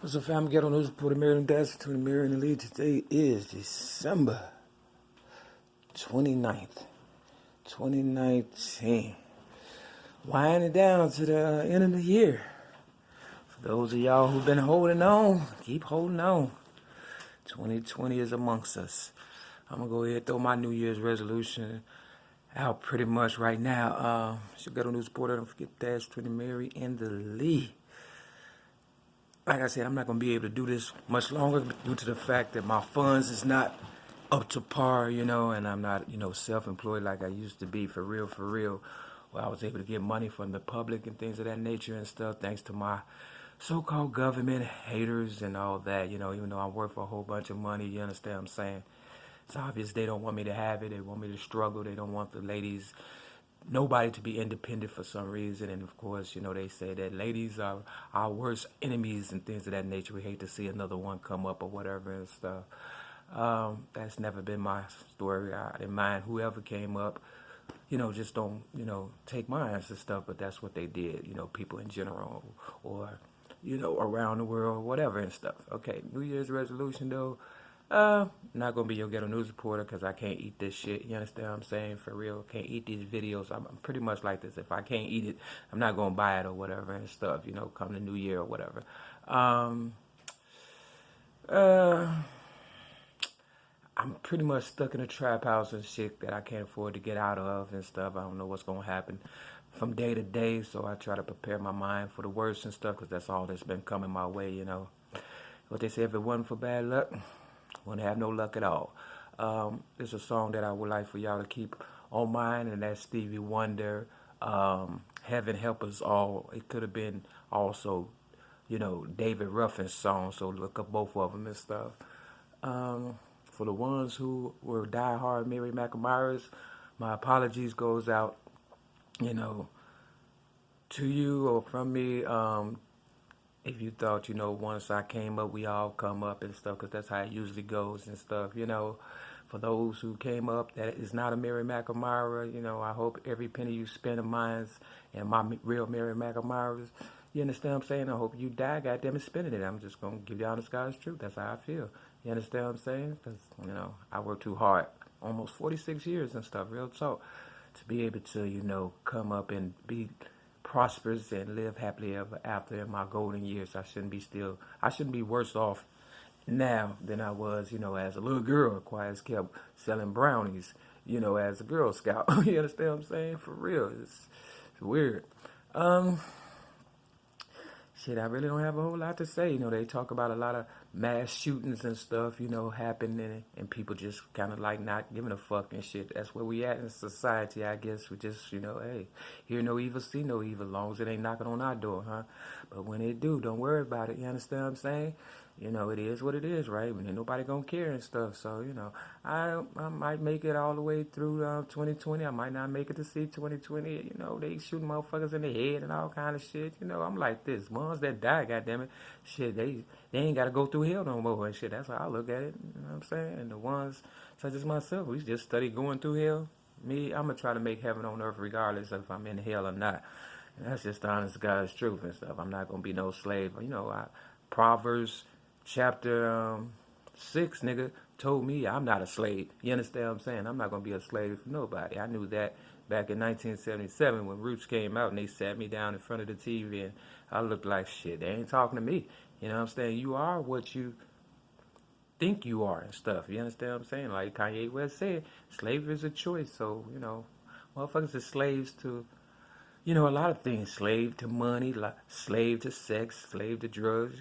What's up, fam? Get on news report of MARY-L33 MARY-L33. Today is December 29th, 2019. Winding down to the end of the year. For those of y'all who've been holding on, keep holding on. 2020 is amongst us. I'm going to go ahead and throw my New Year's resolution out pretty much right now. So get on news report. Don't forget -20 MARY-L33. Like I said, I'm not going to be able to do this much longer due to the fact that my funds is not up to par, and I'm not, self-employed like I used to be, for real, where I was able to get money from the public and things of that nature and stuff, thanks to my so-called government haters and all that, even though I'm worth a whole bunch of money, you understand what I'm saying? It's obvious they don't want me to have it. They want me to struggle. They don't want the ladies, nobody to be independent for some reason. And of course, they say that ladies are our worst enemies and things of that nature. We hate to see another one come up or whatever and stuff. That's never been my story. I didn't mind whoever came up, just don't, take mine and stuff. But that's what they did, people in general or, around the world, whatever and stuff. Okay, New Year's resolution though. Not gonna be your ghetto news reporter because I can't eat this shit. You understand what I'm saying? For real, can't eat these videos. I'm pretty much like this. If I can't eat it, I'm not gonna buy it or whatever and stuff. Come the New Year or whatever. I'm pretty much stuck in a trap house and shit that I can't afford to get out of and stuff. I don't know what's gonna happen from day to day, so I try to prepare my mind for the worst and stuff because that's all that's been coming my way. What they say, if it wasn't for bad luck, wouldn't have no luck at all. It's a song that I would like for y'all to keep on mind, and that's Stevie Wonder, Heaven Help Us All. It could have been also, David Ruffin's song, so look up both of them and stuff. For the ones who were diehard Mary McNamara's, my apologies goes out, to you or from me. If you thought, once I came up, we all come up and stuff, because that's how it usually goes and stuff, For those who came up, that is not a Mary McNamara, I hope every penny you spend of mine's and my real Mary McNamara's, you understand what I'm saying? I hope you die, goddamn it, spending it. I'm just going to give you honest God's truth. That's how I feel. You understand what I'm saying? Because, I worked too hard, almost 46 years and stuff, real talk, to be able to, come up and be prosperous and live happily ever after in my golden years. I shouldn't be worse off now than I was, as a little girl. Quiet kept selling brownies, as a Girl Scout. You understand what I'm saying? For real. It's weird. Shit, I really don't have a whole lot to say. They talk about a lot of mass shootings and stuff, happening, and people just kind of like not giving a fuck and shit. That's where we at in society, I guess. We just, hey, hear no evil, see no evil, as long as it ain't knocking on our door, huh? But when it do, don't worry about it, you understand what I'm saying? It is what it is, right? Ain't nobody gonna care and stuff. So, I might make it all the way through 2020. I might not make it to see 2020. They shooting motherfuckers in the head and all kind of shit. I'm like this. Ones that die, goddammit, shit, they ain't gotta go through hell no more and shit. That's how I look at it. You know what I'm saying? And the ones such as myself, we just study going through hell. Me, I'm gonna try to make heaven on earth regardless of if I'm in hell or not. And that's just the honest God's truth and stuff. I'm not gonna be no slave. Proverbs chapter 6, nigga, told me I'm not a slave. You understand what I'm saying? I'm not going to be a slave for nobody. I knew that back in 1977 when Roots came out and they sat me down in front of the TV and I looked like shit. They ain't talking to me. You know what I'm saying? You are what you think you are and stuff. You understand what I'm saying? Like Kanye West said, slavery is a choice. So, motherfuckers are slaves to a lot of things. Slave to money, slave to sex, slave to drugs,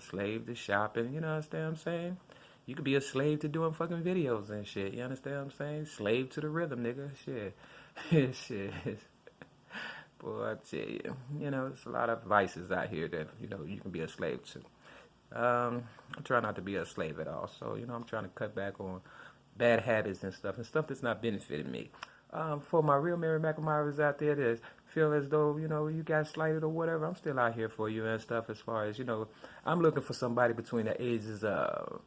slave to shopping, you understand what I'm saying? You could be a slave to doing fucking videos and shit, you understand what I'm saying? Slave to the rhythm, nigga, shit. Shit. Boy, I tell you, there's a lot of vices out here that, you can be a slave to. I try not to be a slave at all, so, I'm trying to cut back on bad habits and stuff that's not benefiting me. For my real Mary McNamara's out there that feel as though, you got slighted or whatever, I'm still out here for you and stuff as far as, I'm looking for somebody between the ages of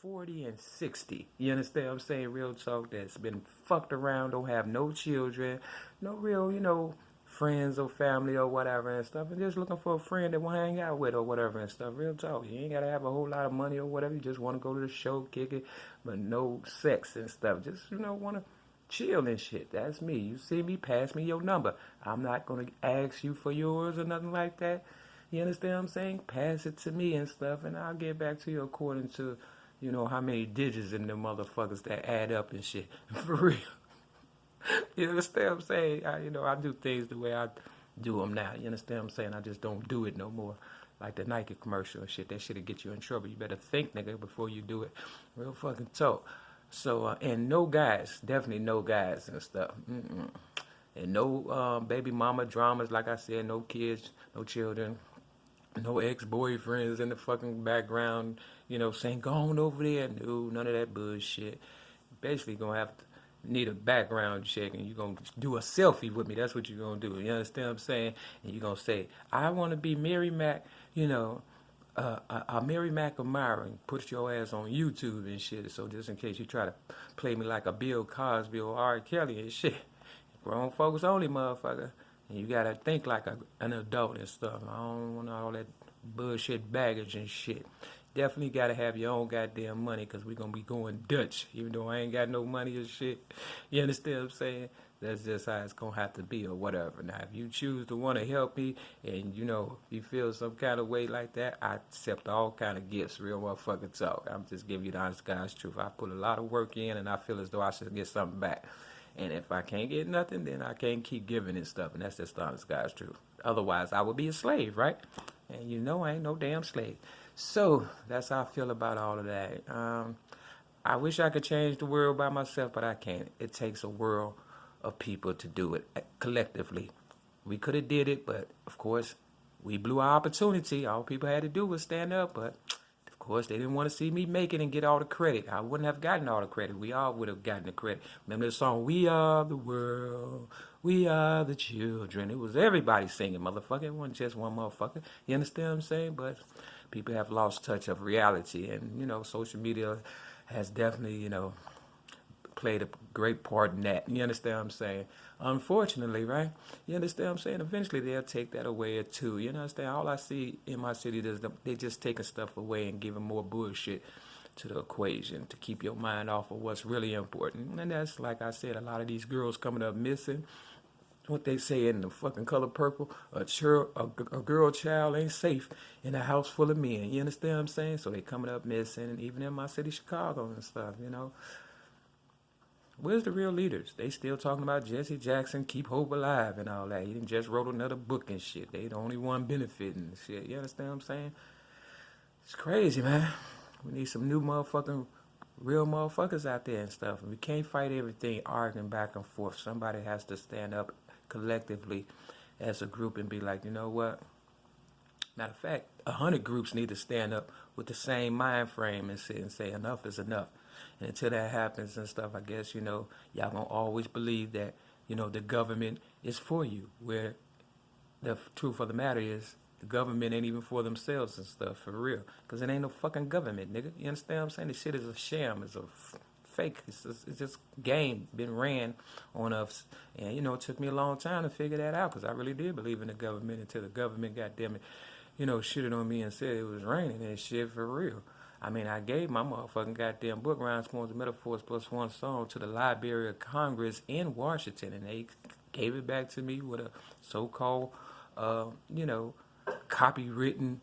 40 and 60. You understand what I'm saying? Real talk, that's been fucked around, don't have no children, no real, friends or family or whatever and stuff, and just looking for a friend that want to hang out with or whatever and stuff. Real talk. You ain't got to have a whole lot of money or whatever. You just want to go to the show, kick it, but no sex and stuff. Just, want to chill and shit. That's me. You see me, pass me your number. I'm not going to ask you for yours or nothing like that. You understand what I'm saying? Pass it to me and stuff, and I'll get back to you according to, how many digits in them motherfuckers that add up and shit. For real. You understand what I'm saying? I do things the way I do them now. You understand what I'm saying? I just don't do it no more. Like the Nike commercial and shit. That shit'll get you in trouble. You better think, nigga, before you do it. Real fucking talk. So, and no guys. Definitely no guys and stuff. And no baby mama dramas. Like I said, no kids, no children. No ex-boyfriends in the fucking background, saying, go on over there. No, none of that bullshit. Basically gonna have to need a background check, and you're going to do a selfie with me. That's what you're going to do. You understand what I'm saying? And you're going to say, I want to be Mary Mac, a Mary Mac of Myron. Put your ass on YouTube and shit. So just in case you try to play me like a Bill Cosby or R. Kelly and shit. Grown folks only, motherfucker. And you got to think like an adult and stuff. I don't want all that bullshit baggage and shit. Definitely got to have your own goddamn money, because we're going to be going Dutch, even though I ain't got no money or shit. You understand what I'm saying? That's just how it's going to have to be or whatever. Now, if you choose to want to help me and, you feel some kind of way like that, I accept all kind of gifts, real motherfucking talk. I'm just giving you the honest God's truth. I put a lot of work in, and I feel as though I should get something back. And if I can't get nothing, then I can't keep giving and stuff, and that's just the honest God's truth. Otherwise, I would be a slave, right? And I ain't no damn slave. So, that's how I feel about all of that. I wish I could change the world by myself, but I can't. It takes a world of people to do it collectively. We could have did it, but, of course, we blew our opportunity. All people had to do was stand up, but, of course, they didn't want to see me make it and get all the credit. I wouldn't have gotten all the credit. We all would have gotten the credit. Remember the song, We Are the World, We Are the Children? It was everybody singing, motherfucker. It wasn't just one motherfucker. You understand what I'm saying? But people have lost touch of reality, and, social media has definitely, played a great part in that. You understand what I'm saying? Unfortunately, right? You understand what I'm saying? Eventually, they'll take that away too. You understand? All I see in my city is they just taking stuff away and giving more bullshit to the equation to keep your mind off of what's really important. And that's, like I said, a lot of these girls coming up missing. What they say in the fucking color purple, a girl child ain't safe in a house full of men. You understand what I'm saying? So they coming up missing, even in my city, Chicago and stuff, Where's the real leaders? They still talking about Jesse Jackson, keep hope alive and all that. He just wrote another book and shit. They the only one benefiting and shit. You understand what I'm saying? It's crazy, man. We need some new real motherfuckers out there and stuff. And we can't fight everything arguing back and forth. Somebody has to stand up collectively as a group and be like, you know what? Matter of fact, 100 groups need to stand up with the same mind frame and sit and say enough is enough. And until that happens and stuff, I guess, y'all gonna always believe that, the government is for you. Where the truth of the matter is, the government ain't even for themselves and stuff, for real. Because it ain't no fucking government, nigga. You understand what I'm saying? This shit is a sham. It's a fake. It's just game been ran on us. And, it took me a long time to figure that out, because I really did believe in the government until the government, goddamn it, shitted on me and said it was raining and shit, for real. I mean, I gave my motherfucking goddamn book, Rhymes, Poems, and Metaphors plus one song, to the Library of Congress in Washington, and they gave it back to me with a so-called, copywritten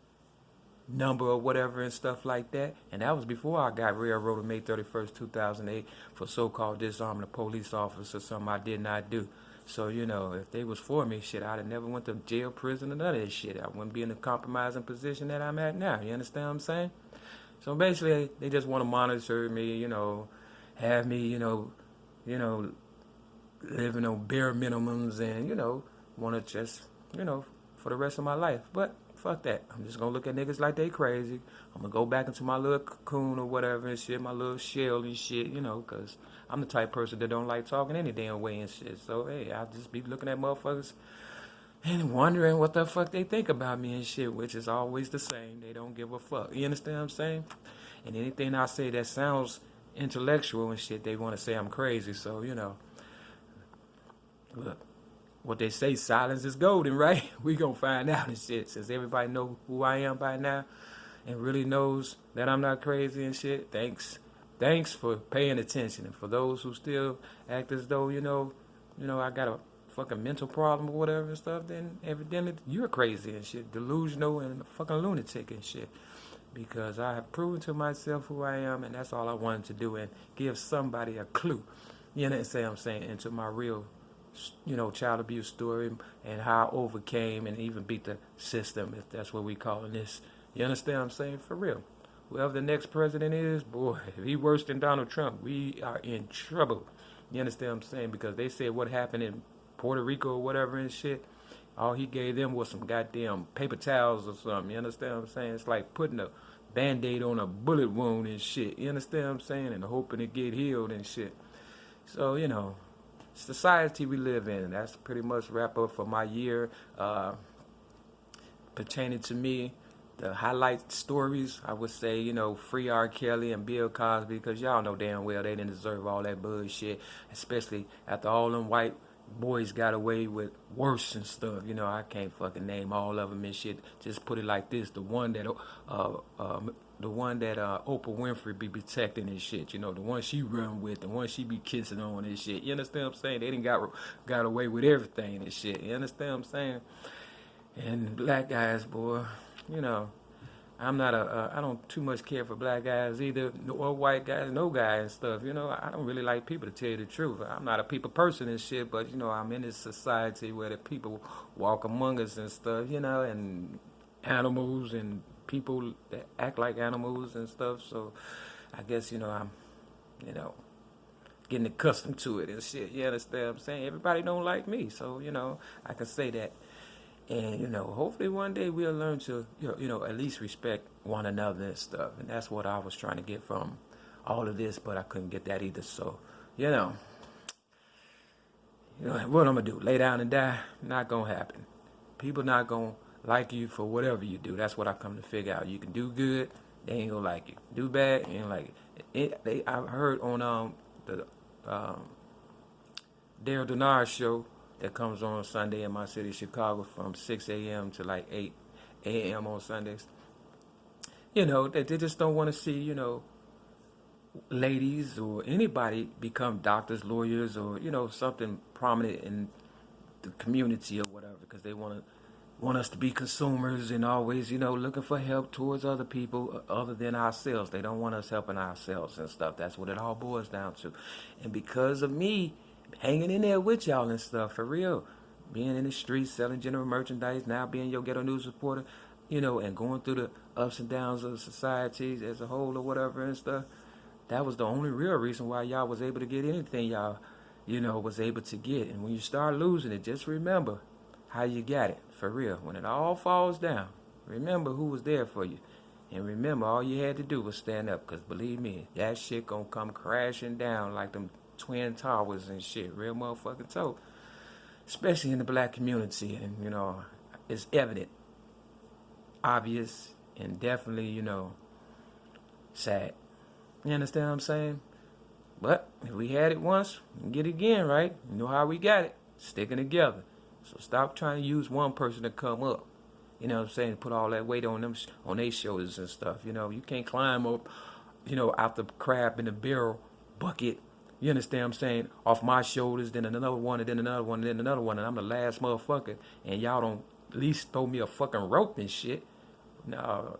number or whatever and stuff like that. And that was before I got railroaded May 31st, 2008 for so-called disarming a police officer, something I did not do. So, if they was for me, shit, I'd have never went to jail, prison, or none of this shit. I wouldn't be in the compromising position that I'm at now. You understand what I'm saying? So basically, they just want to monitor me, have me, living on bare minimums and, want to just, for the rest of my life. But fuck that. I'm just going to look at niggas like they crazy. I'm going to go back into my little cocoon or whatever and shit, my little shell and shit, because I'm the type of person that don't like talking any damn way and shit. So, hey, I'll just be looking at motherfuckers and wondering what the fuck they think about me and shit, which is always the same. They don't give a fuck. You understand what I'm saying? And anything I say that sounds intellectual and shit, they want to say I'm crazy. So, look, what they say, silence is golden, right? We gonna find out and shit. Since everybody know who I am by now and really knows that I'm not crazy and shit, thanks for paying attention. And for those who still act as though, I got a fucking mental problem or whatever and stuff, then evidently you're crazy and shit, delusional and a fucking lunatic and shit. Because I have proven to myself who I am, and that's all I wanted to do, and give somebody a clue, you know what I'm saying, into my real, child abuse story and how I overcame and even beat the system, if that's what we calling this. You understand what I'm saying? For real. Whoever the next president is, boy, if he worse than Donald Trump, we are in trouble. You understand what I'm saying? Because they said what happened in Puerto Rico or whatever and shit, all he gave them was some goddamn paper towels or something. You understand what I'm saying? It's like putting a Band-Aid on a bullet wound and shit. You understand what I'm saying? And hoping it get healed and shit. So, society we live in. That's pretty much wrap up for my year pertaining to me. The highlight stories, I would say, free R. Kelly and Bill Cosby, because y'all know damn well they didn't deserve all that bullshit, especially after all them white boys got away with worse and stuff. I can't fucking name all of them and shit. Just put it like this: the one that Oprah Winfrey be protecting and shit. The one she run with, the one she be kissing on and shit. You understand what I'm saying? They didn't got away with everything and shit. You understand what I'm saying? And black guys, boy, I'm not I don't too much care for black guys either, or white guys, no guy and stuff. I don't really like people, to tell you the truth. I'm not a people person and shit, but, I'm in this society where the people walk among us and stuff, and animals and people that act like animals and stuff. So I guess, I'm, getting accustomed to it and shit. You understand what I'm saying? Everybody don't like me, so, I can say that. And, hopefully one day we'll learn to, at least respect one another and stuff. And that's what I was trying to get from all of this, but I couldn't get that either. So, what I'm going to do? Lay down and die? Not going to happen. People not going to like you for whatever you do. That's what I come to figure out. You can do good, they ain't going to like you. Do bad, they ain't like it. I've heard on the Daryl Denard show, that comes on Sunday in my city, Chicago, from 6 a.m. to like 8 a.m. on Sundays. They just don't want to see, ladies or anybody become doctors, lawyers, or, something prominent in the community or whatever, because they want us to be consumers and always, looking for help towards other people other than ourselves. They don't want us helping ourselves and stuff. That's what it all boils down to. And because of me hanging in there with y'all and stuff, for real, being in the streets, selling general merchandise, now being your ghetto news reporter, and going through the ups and downs of society as a whole or whatever and stuff, that was the only real reason why y'all was able to get anything y'all, was able to get. And when you start losing it, just remember how you got it, for real. When it all falls down, remember who was there for you. And remember, all you had to do was stand up, because believe me, that shit gonna come crashing down like them Twin Towers and shit, real motherfucking talk. Especially in the black community, and it's evident, obvious, and definitely, sad. You understand what I'm saying? But if we had it once, we can get it again, right? You know how we got it, sticking together. So stop trying to use one person to come up. You know what I'm saying? Put all that weight on them, on their shoulders and stuff. You can't climb up, out the crab in the barrel bucket. You understand what I'm saying? Off my shoulders, then another one, and then another one, and then another one, and I'm the last motherfucker, and y'all don't at least throw me a fucking rope and shit. No,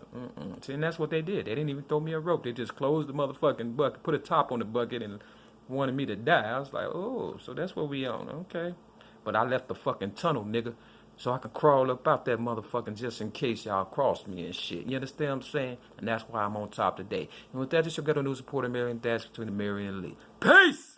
See, and that's what they did. They didn't even throw me a rope. They just closed the motherfucking bucket, put a top on the bucket, and wanted me to die. I was like, oh, so that's what we on, okay. But I left the fucking tunnel, nigga, so I could crawl up out that motherfucking just in case y'all crossed me and shit. You understand what I'm saying? And that's why I'm on top today. And with that, this your ghetto news reporter, Mary, and that's between the Mary and Lee. Peace!